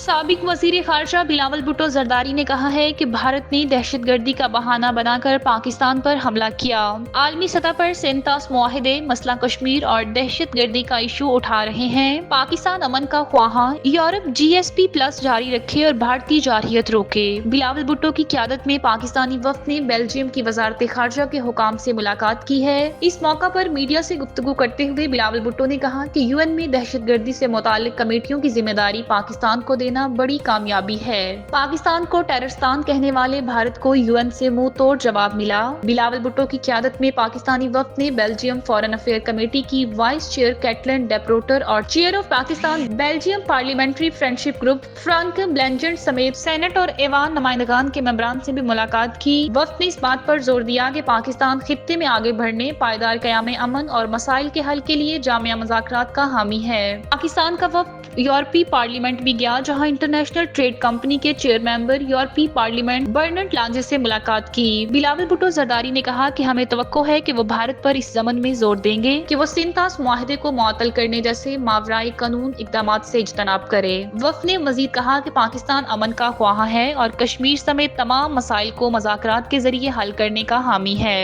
سابق وزیر خارجہ بلاول بھٹو زرداری نے کہا ہے کہ بھارت نے دہشت گردی کا بہانہ بنا کر پاکستان پر حملہ کیا۔ عالمی سطح پر 37 معاہدے مسئلہ کشمیر اور دہشت گردی کا ایشو اٹھا رہے ہیں۔ پاکستان امن کا خواہاں، یورپ GSP+ جاری رکھے اور بھارتی جارحیت روکے۔ بلاول بھٹو کی قیادت میں پاکستانی وفد نے بیلجیم کی وزارت خارجہ کے حکام سے ملاقات کی ہے۔ اس موقع پر میڈیا سے گفتگو کرتے ہوئے بلاول بھٹو نے کہا کہ UN میں دہشت گردی سے متعلق کمیٹیوں کی ذمہ داری پاکستان کو دینا بڑی کامیابی ہے۔ پاکستان کو ٹیررستان کہنے والے بھارت کو UN سے منہ توڑ جواب ملا۔ بلاول بھٹو کی قیادت میں پاکستانی وفد نے بیلجیم فارن افیئر کمیٹی کی وائس چیئر کیٹلن ڈیپروٹر اور chair of Pakistan Belgium parliamentary friendship group Frank بلینجنٹ سمیت سینٹ اور ایوان نمائندگان کے ممبران سے بھی ملاقات کی۔ وفد نے اس بات پر زور دیا کہ پاکستان خطے میں آگے بڑھنے، پائیدار قیام امن اور مسائل کے حل کے لیے جامع مذاکرات کا حامی ہے۔ پاکستان کا وفد یورپی پارلیمنٹ بھی گیا، جہاں انٹرنیشنل ٹریڈ کمپنی کے چیئر ممبر یورپی پارلیمنٹ برنارڈ لانجے سے ملاقات کی۔ بلاول بھٹو زرداری نے کہا کہ ہمیں توقع ہے کہ وہ بھارت پر اس ضمن میں زور دیں گے کہ وہ 37 معاہدے کو معطل کرنے جیسے ماورائے قانون اقدامات سے اجتناب کرے۔ وفد نے مزید کہا کہ پاکستان امن کا خواہاں ہے اور کشمیر سمیت تمام مسائل کو مذاکرات کے ذریعے حل کرنے کا حامی ہے۔